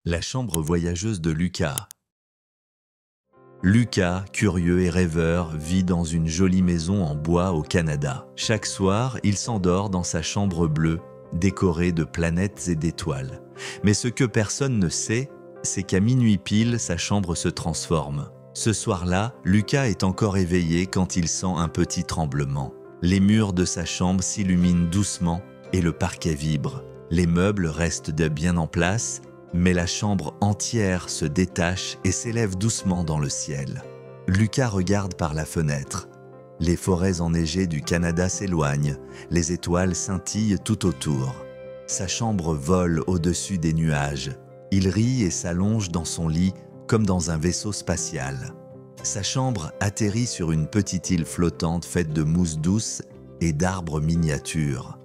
La chambre voyageuse de Lucas. Lucas, curieux et rêveur, vit dans une jolie maison en bois au Canada. Chaque soir, il s'endort dans sa chambre bleue, décorée de planètes et d'étoiles. Mais ce que personne ne sait, c'est qu'à minuit pile, sa chambre se transforme. Ce soir-là, Lucas est encore éveillé quand il sent un petit tremblement. Les murs de sa chambre s'illuminent doucement et le parquet vibre. Les meubles restent bien en place, mais la chambre entière se détache et s'élève doucement dans le ciel. Lucas regarde par la fenêtre. Les forêts enneigées du Canada s'éloignent, les étoiles scintillent tout autour. Sa chambre vole au-dessus des nuages. Il rit et s'allonge dans son lit comme dans un vaisseau spatial. Sa chambre atterrit sur une petite île flottante faite de mousse douce et d'arbres miniatures.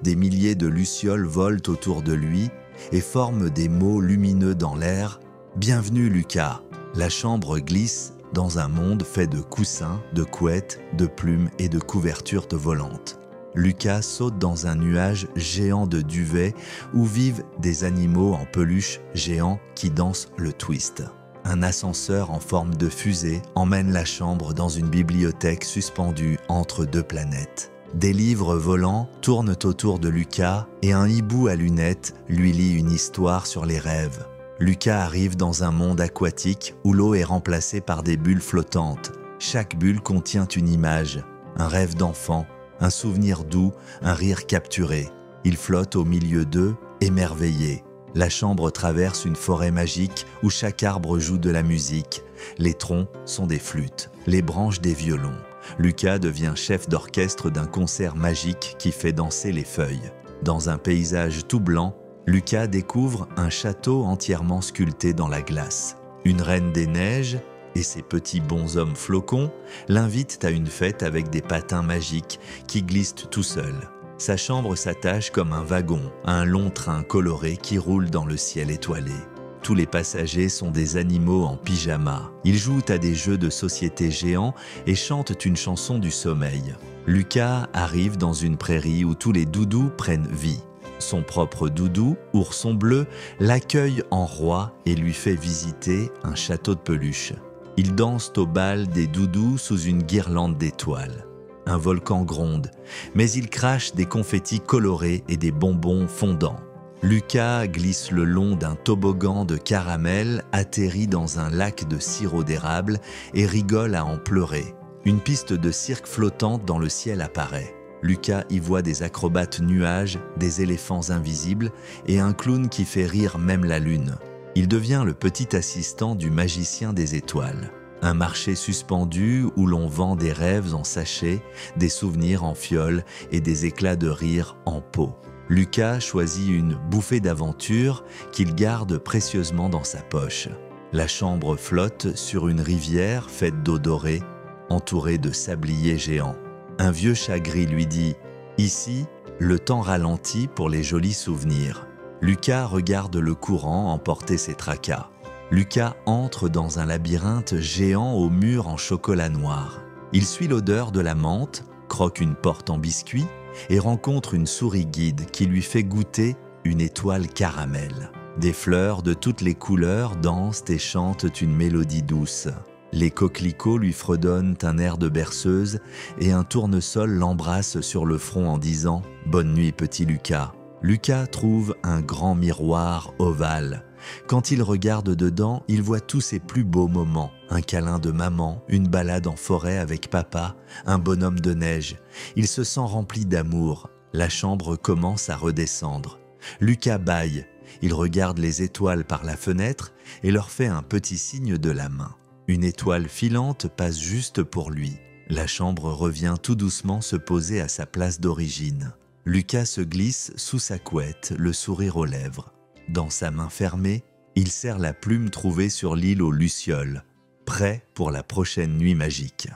Des milliers de lucioles volent autour de lui et forment des mots lumineux dans l'air. « Bienvenue Lucas !» La chambre glisse dans un monde fait de coussins, de couettes, de plumes et de couvertures volantes. Lucas saute dans un nuage géant de duvet où vivent des animaux en peluche géants qui dansent le twist. Un ascenseur en forme de fusée emmène la chambre dans une bibliothèque suspendue entre deux planètes. Des livres volants tournent autour de Lucas et un hibou à lunettes lui lit une histoire sur les rêves. Lucas arrive dans un monde aquatique où l'eau est remplacée par des bulles flottantes. Chaque bulle contient une image, un rêve d'enfant, un souvenir doux, un rire capturé. Il flotte au milieu d'eux, émerveillé. La chambre traverse une forêt magique où chaque arbre joue de la musique. Les troncs sont des flûtes, les branches des violons. Lucas devient chef d'orchestre d'un concert magique qui fait danser les feuilles. Dans un paysage tout blanc, Lucas découvre un château entièrement sculpté dans la glace. Une reine des neiges et ses petits bonshommes flocons l'invitent à une fête avec des patins magiques qui glissent tout seuls. Sa chambre s'attache comme un wagon à un long train coloré qui roule dans le ciel étoilé. Tous les passagers sont des animaux en pyjama. Ils jouent à des jeux de société géants et chantent une chanson du sommeil. Lucas arrive dans une prairie où tous les doudous prennent vie. Son propre doudou, Ourson Bleu, l'accueille en roi et lui fait visiter un château de peluche. Ils dansent au bal des doudous sous une guirlande d'étoiles. Un volcan gronde, mais il crache des confettis colorés et des bonbons fondants. Lucas glisse le long d'un toboggan de caramel, atterrit dans un lac de sirop d'érable et rigole à en pleurer. Une piste de cirque flottante dans le ciel apparaît. Lucas y voit des acrobates nuages, des éléphants invisibles et un clown qui fait rire même la lune. Il devient le petit assistant du magicien des étoiles. Un marché suspendu où l'on vend des rêves en sachets, des souvenirs en fioles et des éclats de rire en pot. Lucas choisit une bouffée d'aventure qu'il garde précieusement dans sa poche. La chambre flotte sur une rivière faite d'eau dorée, entourée de sabliers géants. Un vieux chat gris lui dit « Ici, le temps ralentit pour les jolis souvenirs ». Lucas regarde le courant emporter ses tracas. Lucas entre dans un labyrinthe géant aux murs en chocolat noir. Il suit l'odeur de la menthe, croque une porte en biscuit et rencontre une souris guide qui lui fait goûter une étoile caramel. Des fleurs de toutes les couleurs dansent et chantent une mélodie douce. Les coquelicots lui fredonnent un air de berceuse et un tournesol l'embrasse sur le front en disant « Bonne nuit petit Lucas ». Lucas trouve un grand miroir ovale. Quand il regarde dedans, il voit tous ses plus beaux moments. Un câlin de maman, une balade en forêt avec papa, un bonhomme de neige. Il se sent rempli d'amour. La chambre commence à redescendre. Lucas bâille. Il regarde les étoiles par la fenêtre et leur fait un petit signe de la main. Une étoile filante passe juste pour lui. La chambre revient tout doucement se poser à sa place d'origine. Lucas se glisse sous sa couette, le sourire aux lèvres. Dans sa main fermée, il serre la plume trouvée sur l'île aux lucioles, prêt pour la prochaine nuit magique.